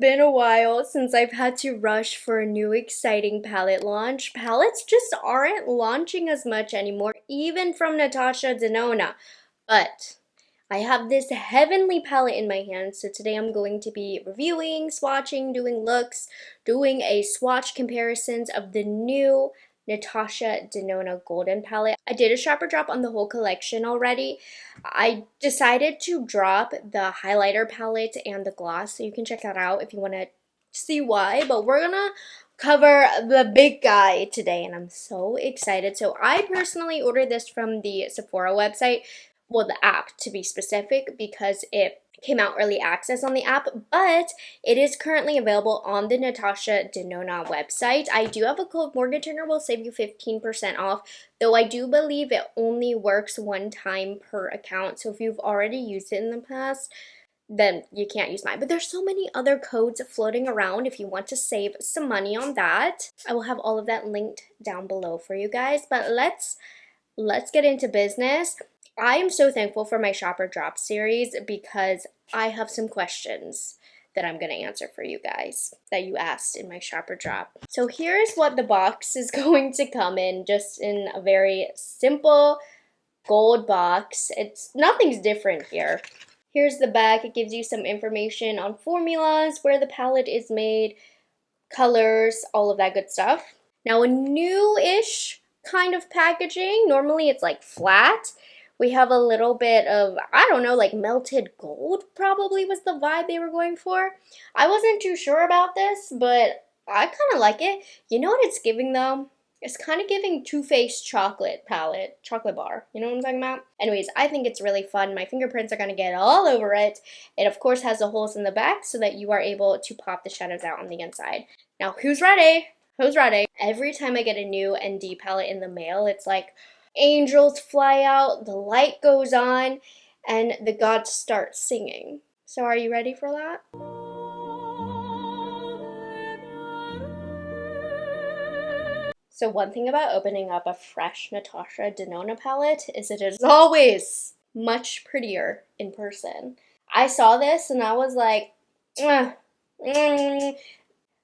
been a while since I've had to rush for a new exciting palette launch. Palettes just aren't launching as much anymore, even from Natasha Denona. But I have this heavenly palette in my hand, so today I'm going to be reviewing, swatching, doing looks, doing a swatch comparisons of the new Natasha Denona Golden palette. I did a shopper drop on the whole collection already. I decided to drop the highlighter palette and the gloss, so you can check that out if you want to see why, but we're gonna cover the big guy today and I'm so excited. So I personally ordered this from the Sephora website, well, the app to be specific, because it came out early access on the app, but it is currently available on the Natasha Denona website. I do have a code morganturner will save you 15% off, though I do believe it only works one time per account. So if you've already used it in the past, then you can't use mine. But there's so many other codes floating around if you want to save some money on that. I will have all of that linked down below for you guys, but let's get into business. I am so thankful for my shopper drop series because I have some questions that I'm going to answer for you guys that you asked in my shopper drop. So here's what the box is going to come in, just in a very simple gold box. Nothing's different here. Here's the back. It gives you some information on formulas, where the palette is made, colors, all of that good stuff. Now a new-ish kind of packaging. Normally it's like flat. We have a little bit of, I don't know, like melted gold probably was the vibe they were going for. I wasn't too sure about this, but I kind of like it. You know what it's giving though? It's kind of giving Too Faced chocolate palette, chocolate bar. You know what I'm talking about? Anyways, I think it's really fun. My fingerprints are going to get all over it. It, of course, has the holes in the back so that you are able to pop the shadows out on the inside. Now, who's ready? Who's ready? Every time I get a new ND palette in the mail, it's like angels fly out, the light goes on, and the gods start singing. So are you ready for that? So one thing about opening up a fresh Natasha Denona palette is it is always much prettier in person. I saw this and I was like,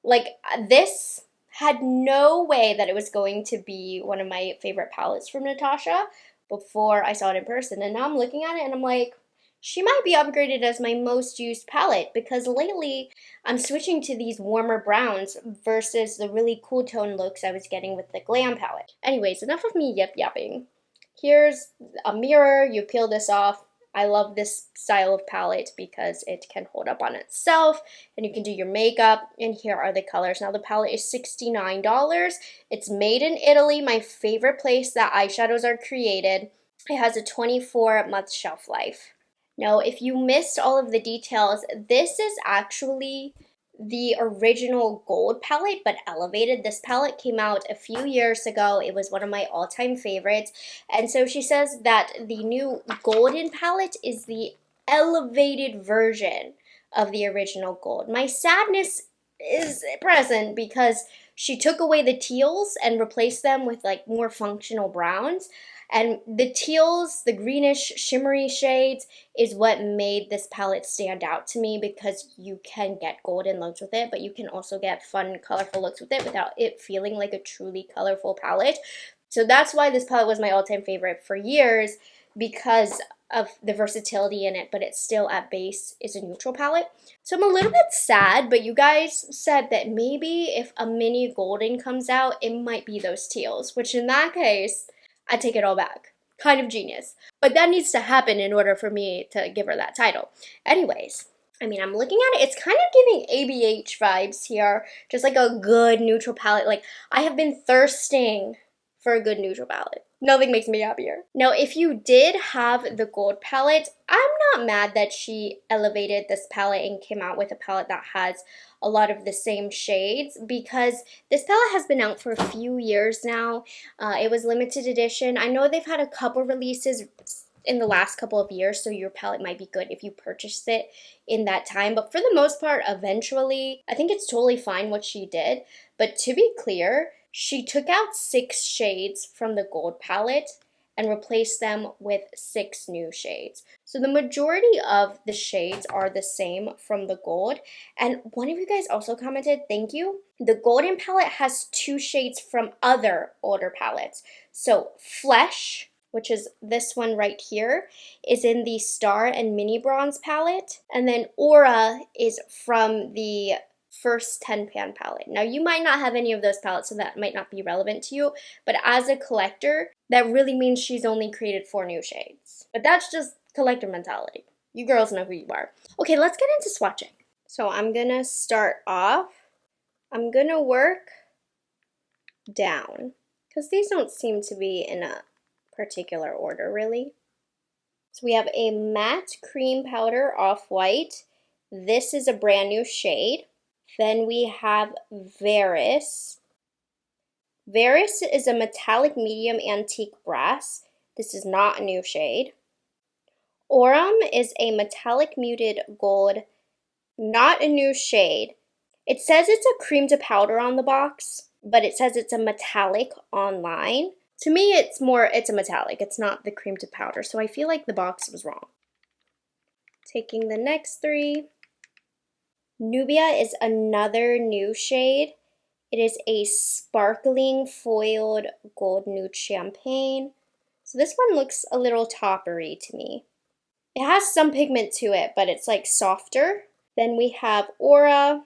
like this had no way that it was going to be one of my favorite palettes from Natasha before I saw it in person. And now I'm looking at it and I'm like, she might be upgraded as my most used palette, because lately I'm switching to these warmer browns versus the really cool tone looks I was getting with the Glam palette. Anyways, enough of me yapping. Here's a mirror. You peel this off. I love this style of palette because it can hold up on itself and you can do your makeup. And here are the colors. Now the palette is $69. It's made in Italy, my favorite place that eyeshadows are created. It has a 24-month shelf life. Now, if you missed all of the details, this is actually the original gold palette, but elevated. This palette came out a few years ago. It was one of my all-time favorites. And so she says that the new golden palette is the elevated version of the original gold. My sadness is present because she took away the teals and replaced them with like more functional browns. And the teals, the greenish, shimmery shades is what made this palette stand out to me, because you can get golden looks with it, but you can also get fun, colorful looks with it without it feeling like a truly colorful palette. So that's why this palette was my all-time favorite for years, because of the versatility in it, but it still at base is a neutral palette. So I'm a little bit sad, but you guys said that maybe if a mini golden comes out, it might be those teals, which in that case, I take it all back. Kind of genius. But that needs to happen in order for me to give her that title. Anyways, I mean, I'm looking at it. It's kind of giving ABH vibes here. Just like a good neutral palette. Like, I have been thirsting for a good neutral palette. Nothing makes me happier. Now, if you did have the gold palette, I'm not mad that she elevated this palette and came out with a palette that has a lot of the same shades, because this palette has been out for a few years now. It was limited edition. I know they've had a couple releases in the last couple of years, so your palette might be good if you purchased it in that time. But for the most part, eventually, I think it's totally fine what she did. But to be clear, she took out 6 shades from the gold palette and replace them with 6 new shades. So the majority of the shades are the same from the gold. And one of you guys also commented, thank you. The golden palette has 2 shades from other older palettes. So Flesh, which is this one right here, is in the Star and Mini Bronze palette. And then Aura is from the first 10 pan palette. Now you might not have any of those palettes, so that might not be relevant to you, but as a collector, that really means she's only created 4 new shades. But that's just collector mentality. You girls know who you are. Okay, let's get into swatching. So I'm gonna start off, I'm gonna work down, because these don't seem to be in a particular order really. So we have a matte cream powder off-white. This is a brand new shade. Then we have Varus. Varus is a metallic medium antique brass. This is not a new shade. Aurum is a metallic muted gold, not a new shade. It says it's a cream to powder on the box, but it says it's a metallic online. To me, it's a metallic. It's not the cream to powder, so I feel like the box was wrong. Taking the next 3. Nubia is another new shade. It is a sparkling foiled gold nude champagne. So this one looks a little toppery to me. It has some pigment to it, but it's like softer. Then we have Aura.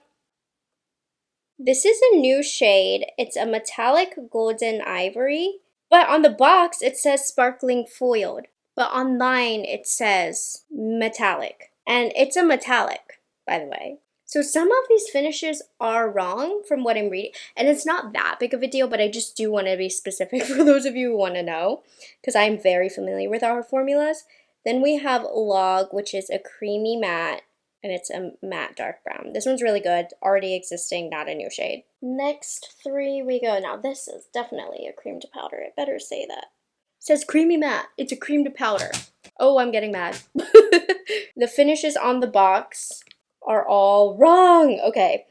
This is a new shade. It's a metallic golden ivory, but on the box it says sparkling foiled, but online it says metallic. And it's a metallic, by the way. So some of these finishes are wrong from what I'm reading, and it's not that big of a deal, but I just do want to be specific for those of you who want to know, because I'm very familiar with our formulas. Then we have Log, which is a creamy matte, and it's a matte dark brown. This one's really good, already existing, not a new shade. Next 3 we go. Now this is definitely a cream to powder, it better say that. It says creamy matte, it's a cream to powder. Oh, I'm getting mad. The finishes on the box are all wrong. Okay,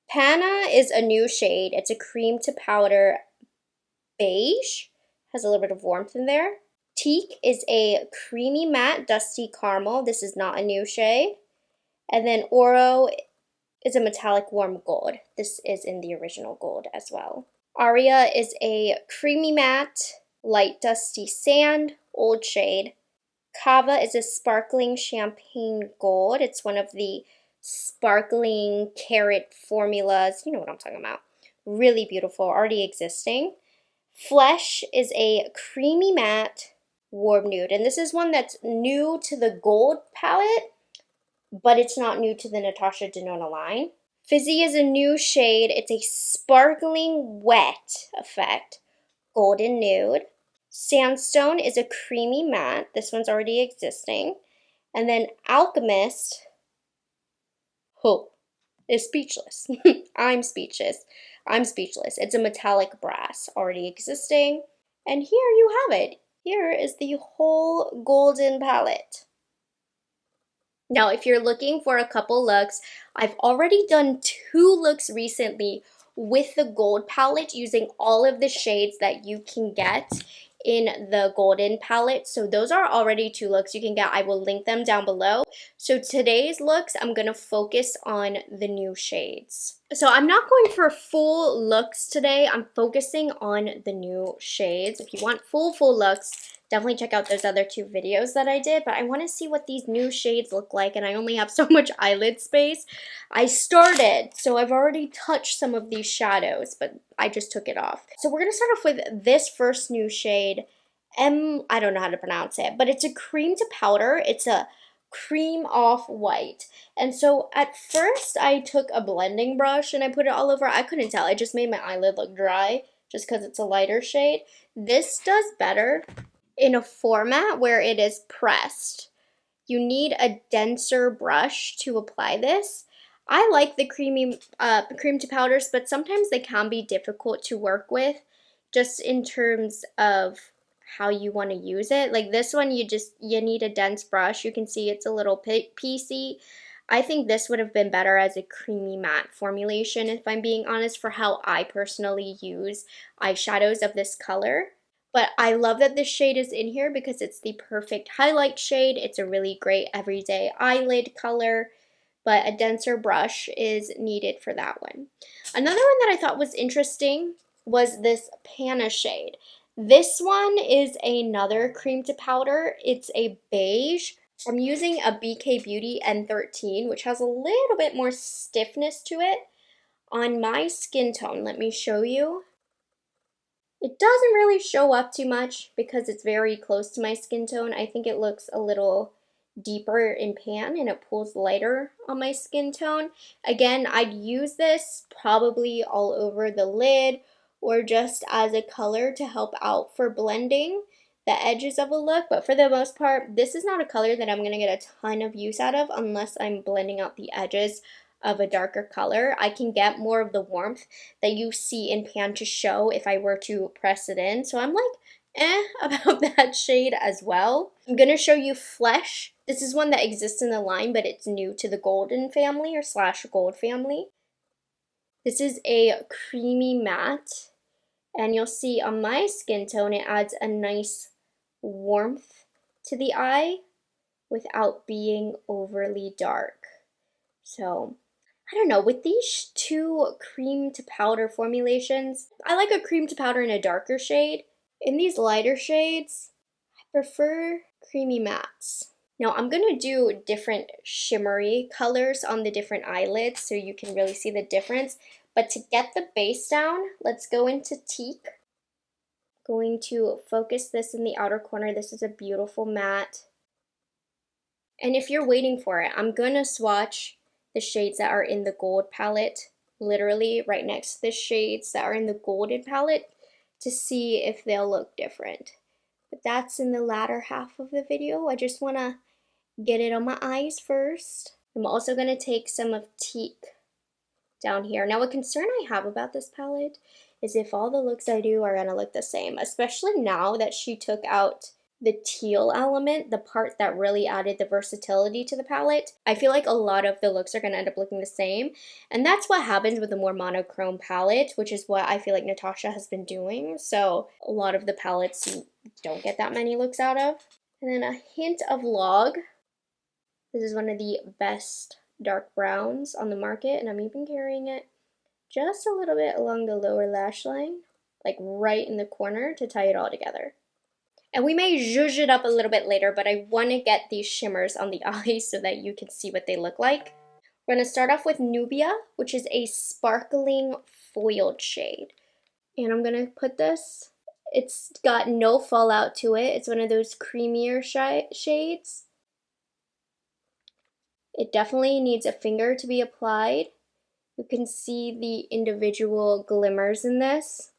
Panna is a new shade. It's a cream to powder beige. Has a little bit of warmth in there. Teak is a creamy matte dusty caramel. This is not a new shade. And then Oro is a metallic warm gold. This is in the original gold as well. Aria is a creamy matte light dusty sand, old shade. Kava is a sparkling champagne gold. It's one of the sparkling carrot formulas. You know what I'm talking about. Really beautiful, already existing. Flesh is a creamy matte warm nude. And this is one that's new to the gold palette, but it's not new to the Natasha Denona line. Fizzy is a new shade. It's a sparkling wet effect, golden nude. Sandstone is a creamy matte. This one's already existing. And then Alchemist, is speechless. I'm speechless. It's a metallic brass, already existing. And here you have it. Here is the whole golden palette. Now, if you're looking for a couple looks, I've already done 2 looks recently with the gold palette using all of the shades that you can get in the golden palette. So those are already 2 looks you can get. I will link them down below. So today's looks, I'm going to focus on the new shades. So I'm not going for full looks today. I'm focusing on the new shades. If you want full looks, definitely check out those other 2 videos that I did, but I want to see what these new shades look like, and I only have so much eyelid space. I started, so I've already touched some of these shadows, but I just took it off. So we're going to start off with this first new shade, I don't know how to pronounce it, but it's a cream to powder. It's a cream off-white. And so at first I took a blending brush and I put it all over. I couldn't tell. I just made my eyelid look dry just because it's a lighter shade. This does better in a format where it is pressed. You need a denser brush to apply this. I like the cream to powders, but sometimes they can be difficult to work with just in terms of how you want to use it. Like this one, you need a dense brush. You can see it's a little piecey. I think this would have been better as a creamy matte formulation, if I'm being honest, for how I personally use eyeshadows of this color. But I love that this shade is in here because it's the perfect highlight shade. It's a really great everyday eyelid color, but a denser brush is needed for that one. Another one that I thought was interesting was this Panna shade. This one is another cream to powder. It's a beige. I'm using a BK Beauty N13, which has a little bit more stiffness to it. On my skin tone, let me show you. It doesn't really show up too much because it's very close to my skin tone. I think it looks a little deeper in pan and it pulls lighter on my skin tone. Again, I'd use this probably all over the lid or just as a color to help out for blending the edges of a look, but for the most part, this is not a color that I'm going to get a ton of use out of unless I'm blending out the edges of a darker color. I can get more of the warmth that you see in pan to show if I were to press it in. So I'm like, about that shade as well. I'm gonna show you Flesh. This is one that exists in the line, but it's new to the golden family or slash gold family. This is a creamy matte, and you'll see on my skin tone, it adds a nice warmth to the eye without being overly dark. So I don't know, with these two cream to powder formulations, I like a cream to powder in a darker shade. In these lighter shades, I prefer creamy mattes. Now I'm gonna do different shimmery colors on the different eyelids so you can really see the difference. But to get the base down, let's go into Teak. Going to focus this in the outer corner. This is a beautiful matte. And if you're waiting for it, I'm gonna swatch the shades that are in the gold palette, literally right next to the shades that are in the golden palette to see if they'll look different. But that's in the latter half of the video. I just wanna get it on my eyes first. I'm also gonna take some of Teak down here. Now a concern I have about this palette is if all the looks I do are gonna look the same, especially now that she took out the teal element, the part that really added the versatility to the palette. I feel like a lot of the looks are going to end up looking the same, and that's what happens with a more monochrome palette, which is what I feel like Natasha has been doing. So a lot of the palettes you don't get that many looks out of. And then a hint of Log. This is one of the best dark browns on the market, and I'm even carrying it just a little bit along the lower lash line, like right in the corner to tie it all together. And we may zhuzh it up a little bit later, but I want to get these shimmers on the eyes so that you can see what they look like. We're going to start off with Nubia, which is a sparkling foiled shade. And I'm going to put this, it's got no fallout to it. It's one of those creamier shades. It definitely needs a finger to be applied. You can see the individual glimmers in this.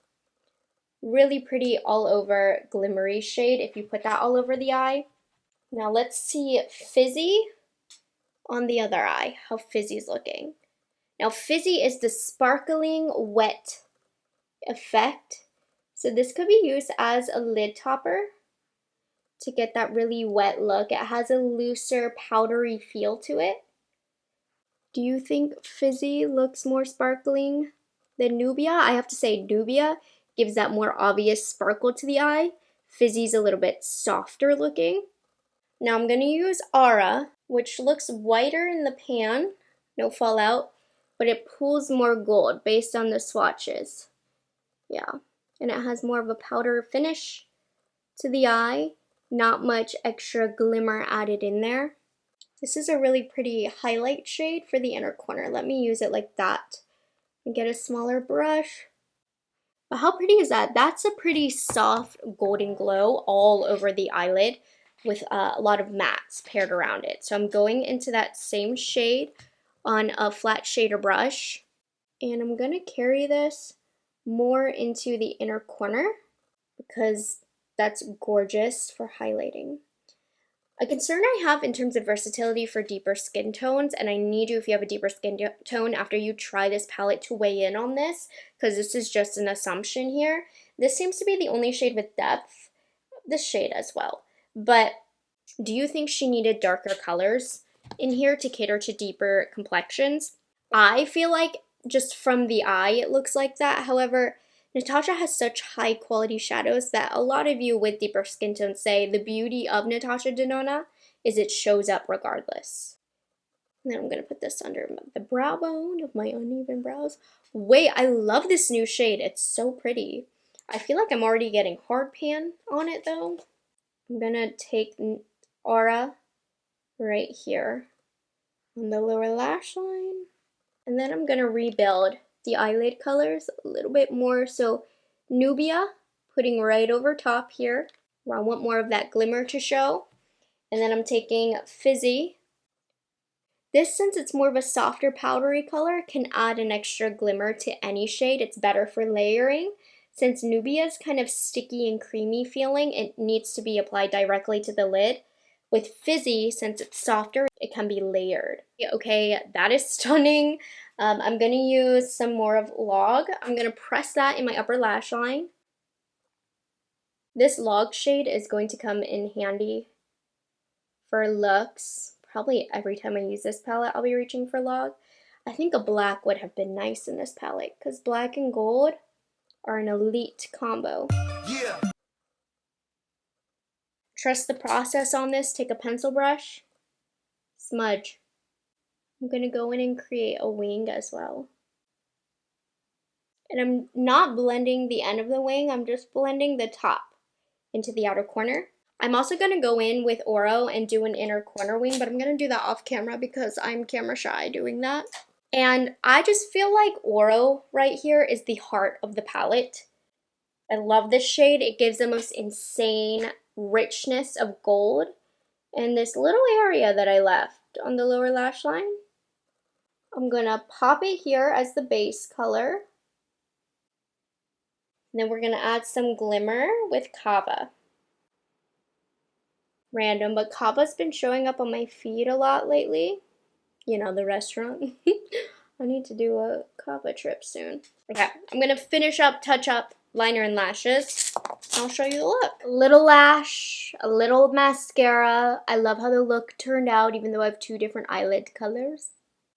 Really pretty all over glimmery shade if you put that all over the eye. Now let's see Fizzy on the other eye, how Fizzy's looking. Now Fizzy is the sparkling wet effect. So this could be used as a lid topper to get that really wet look. It has a looser powdery feel to it. Do you think Fizzy looks more sparkling than Nubia? I have to say Nubia gives that more obvious sparkle to the eye. Fizzy's a little bit softer looking. Now I'm going to use Aura, which looks whiter in the pan, no fallout, but it pulls more gold based on the swatches. Yeah, and it has more of a powder finish to the eye, not much extra glimmer added in there. This is a really pretty highlight shade for the inner corner. Let me use it like that and get a smaller brush. But how pretty is that? That's a pretty soft golden glow all over the eyelid with a lot of mattes paired around it. So I'm going into that same shade on a flat shader brush, and I'm going to carry this more into the inner corner because that's gorgeous for highlighting. A concern I have in terms of versatility for deeper skin tones, and I need you, if you have a deeper skin tone, after you try this palette to weigh in on this, because this is just an assumption here. This seems to be the only shade with depth, this shade as well. But do you think she needed darker colors in here to cater to deeper complexions? I feel like just from the eye it looks like that. However, Natasha has such high quality shadows that a lot of you with deeper skin tones say the beauty of Natasha Denona is it shows up regardless. And then I'm going to put this under the brow bone of my uneven brows. Wait, I love this new shade. It's so pretty. I feel like I'm already getting hard pan on it though. I'm going to take Aura right here on the lower lash line. And then I'm going to rebuild the eyelid colors a little bit more. So Nubia, putting right over top here. I want more of that glimmer to show. And then I'm taking Fizzy. This, since it's more of a softer powdery color, can add an extra glimmer to any shade. It's better for layering. Since Nubia is kind of sticky and creamy feeling, it needs to be applied directly to the lid. With Fizzy, since it's softer, it can be layered. Okay, that is stunning. I'm going to use some more of Log. I'm going to press that in my upper lash line. This Log shade is going to come in handy for looks. Probably every time I use this palette, I'll be reaching for Log. I think a black would have been nice in this palette because black and gold are an elite combo. Yeah. Trust the process on this. Take a pencil brush, smudge. I'm going to go in and create a wing as well. And I'm not blending the end of the wing, I'm just blending the top into the outer corner. I'm also going to go in with Oro and do an inner corner wing, but I'm going to do that off camera because I'm camera shy doing that. And I just feel like Oro right here is the heart of the palette. I love this shade. It gives the most insane richness of gold. And this little area that I left on the lower lash line, I'm going to pop it here as the base color. And then we're going to add some glimmer with Kava. Random, but Kava's been showing up on my feed a lot lately. You know, the restaurant. I need to do a Kava trip soon. Okay, I'm going to finish up, touch up, liner and lashes. I'll show you the look. A little lash, a little mascara. I love how the look turned out, even though I have two different eyelid colors.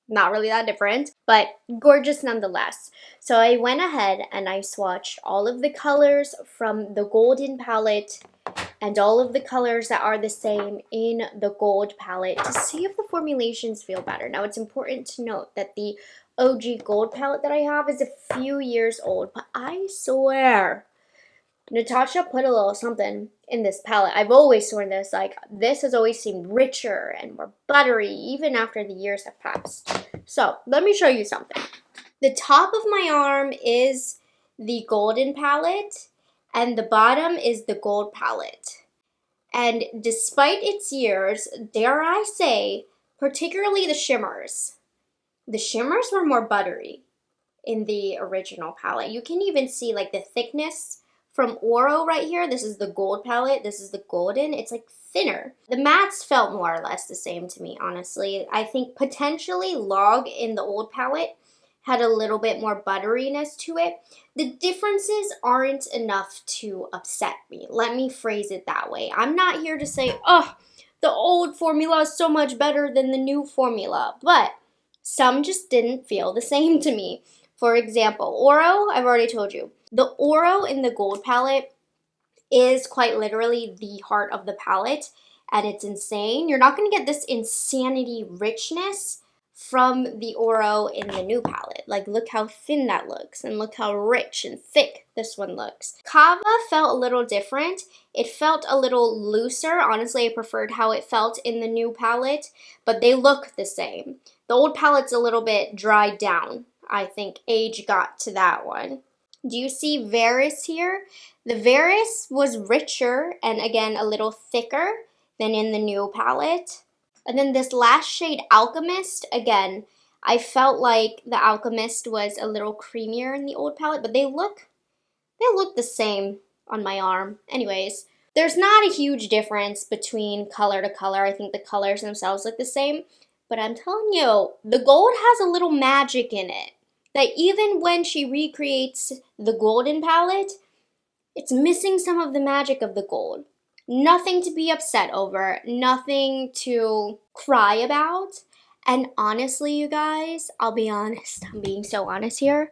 Not really that different, but gorgeous nonetheless. So I went ahead and I swatched all of the colors from the golden palette and all of the colors that are the same in the gold palette to see if the formulations feel better. Now, it's important to note that the OG gold palette that I have is a few years old, but I swear Natasha put a little something in this palette. I've always sworn this, like, this has always seemed richer and more buttery even after the years have passed. So, let me show you something. The top of my arm is the golden palette, and the bottom is the gold palette. And despite its years, dare I say, particularly the shimmers were more buttery in the original palette. You can even see like the thickness from Oro right here. This is the gold palette, this is the golden. It's like thinner. The mattes felt more or less the same to me, honestly. I think potentially Log in the old palette had a little bit more butteriness to it. The differences aren't enough to upset me. Let me phrase it that way. I'm not here to say, oh, the old formula is so much better than the new formula, but some just didn't feel the same to me. For example, Oro, I've already told you. The Oro in the gold palette is quite literally the heart of the palette, and it's insane. You're not going to get this insanity richness from the Oro in the new palette. Like, look how thin that looks, and look how rich and thick this one looks. Kava felt a little different. It felt a little looser. Honestly, I preferred how it felt in the new palette, but they look the same. The old palette's a little bit dried down. I think age got to that one. Do you see Varys here? The Varys was richer and again a little thicker than in the new palette. And then this last shade, Alchemist, again, I felt like the Alchemist was a little creamier in the old palette, but they look the same on my arm. Anyways, there's not a huge difference between color to color. I think the colors themselves look the same, but I'm telling you, the gold has a little magic in it that even when she recreates the golden palette, it's missing some of the magic of the gold. Nothing to be upset over, nothing to cry about. And honestly, you guys, I'll be honest, I'm being so honest here.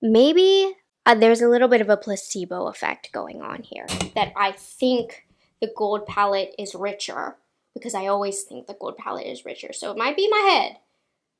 Maybe there's a little bit of a placebo effect going on here, that I think the gold palette is richer, because I always think the gold palette is richer. So it might be my head,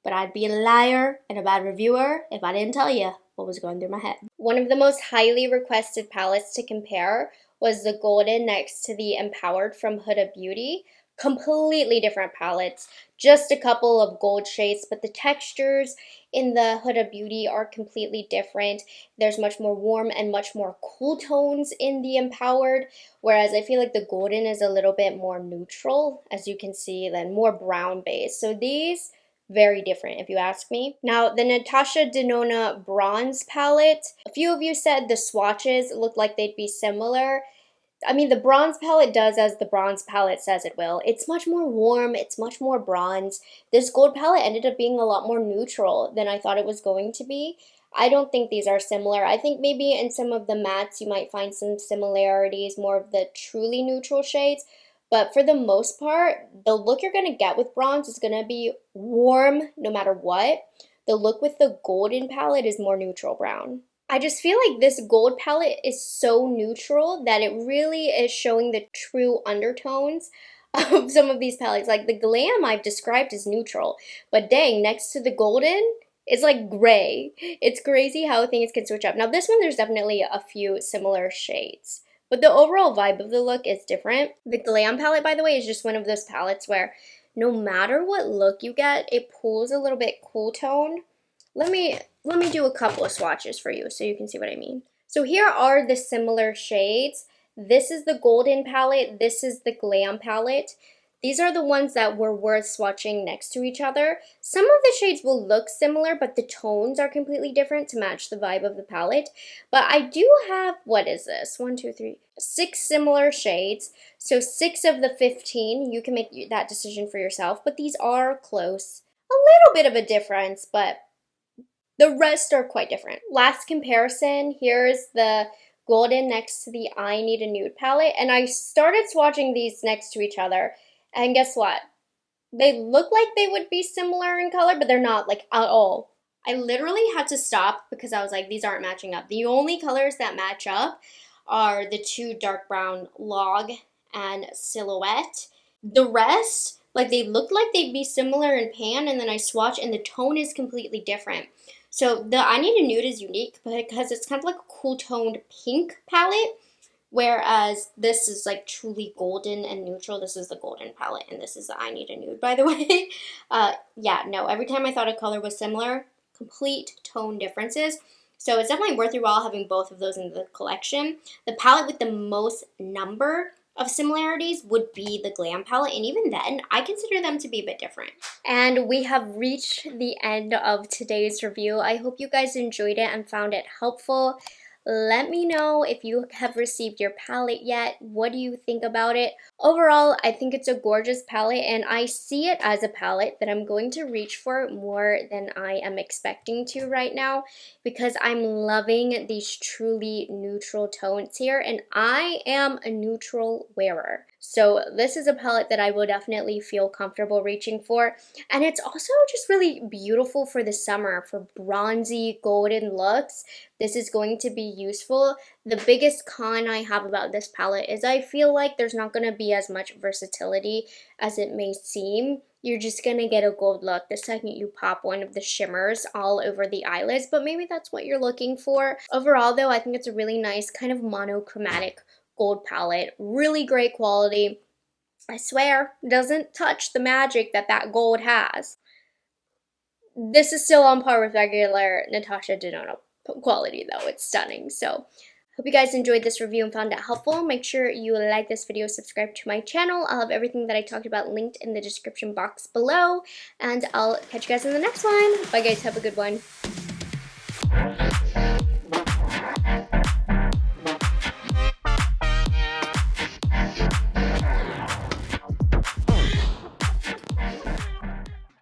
but I'd be a liar and a bad reviewer if I didn't tell you what was going through my head. One of the most highly requested palettes to compare was the golden next to the Empowered from Huda Beauty. Completely different palettes, just a couple of gold shades, but the textures in the Huda Beauty are completely different. There's much more warm and much more cool tones in the Empowered, whereas I feel like the golden is a little bit more neutral, as you can see, then more brown based. So these, very different if you ask me. Now, the Natasha Denona bronze palette, a few of you said the swatches looked like they'd be similar. I mean, the bronze palette does as the bronze palette says it will. It's much more warm, it's much more bronze. This gold palette ended up being a lot more neutral than I thought it was going to be. I don't think these are similar. I think maybe in some of the mattes you might find some similarities, more of the truly neutral shades. But for the most part, the look you're going to get with bronze is going to be warm no matter what. The look with the golden palette is more neutral brown. I just feel like this gold palette is so neutral that it really is showing the true undertones of some of these palettes. Like the Glam I've described as neutral, but dang, next to the golden, it's like gray. It's crazy how things can switch up. Now this one, there's definitely a few similar shades, but the overall vibe of the look is different. The Glam palette, by the way, is just one of those palettes where no matter what look you get, it pulls a little bit cool tone. Let me do a couple of swatches for you so you can see what I mean. So here are the similar shades. This is the golden palette. This is the Glam palette. These are the ones that were worth swatching next to each other. Some of the shades will look similar, but the tones are completely different to match the vibe of the palette. But I do have, what is this? 1, 2, 3, 6 similar shades. So 6 of the 15, you can make that decision for yourself, but these are close. A little bit of a difference, but the rest are quite different. Last comparison, here's the golden next to the I Need a Nude palette. And I started swatching these next to each other. And guess what? They look like they would be similar in color, but they're not, like, at all. I literally had to stop because I was like, these aren't matching up. The only colors that match up are the 2 dark brown Log and Silhouette. The rest, like, they look like they'd be similar in pan, and then I swatch and the tone is completely different. So the I Need a Nude is unique because it's kind of like a cool toned pink palette, whereas this is like truly golden and neutral. This is the golden palette, and this is the I Need a Nude, by the way. Yeah, no, every time I thought a color was similar, complete tone differences. So it's definitely worth your while having both of those in the collection. The palette with the most number of similarities would be the Glam palette, and even then, I consider them to be a bit different. And we have reached the end of today's review. I hope you guys enjoyed it and found it helpful. Let me know if you have received your palette yet. What do you think about it? Overall, I think it's a gorgeous palette, and I see it as a palette that I'm going to reach for more than I am expecting to right now, because I'm loving these truly neutral tones here, and I am a neutral wearer. So this is a palette that I will definitely feel comfortable reaching for, and it's also just really beautiful for the summer, for bronzy golden looks. This is going to be useful. The biggest con I have about this palette is I feel like there's not going to be as much versatility as it may seem. You're just going to get a gold look the second you pop one of the shimmers all over the eyelids, but maybe that's what you're looking for. Overall though, I think it's a really nice kind of monochromatic gold palette. Really great quality. I swear, doesn't touch the magic that gold has. This is still on par with regular Natasha Denona quality though. It's stunning. So hope you guys enjoyed this review and found it helpful. Make sure you like this video, subscribe to my channel. I'll have everything that I talked about linked in the description box below, and I'll catch you guys in the next one. Bye guys, have a good one.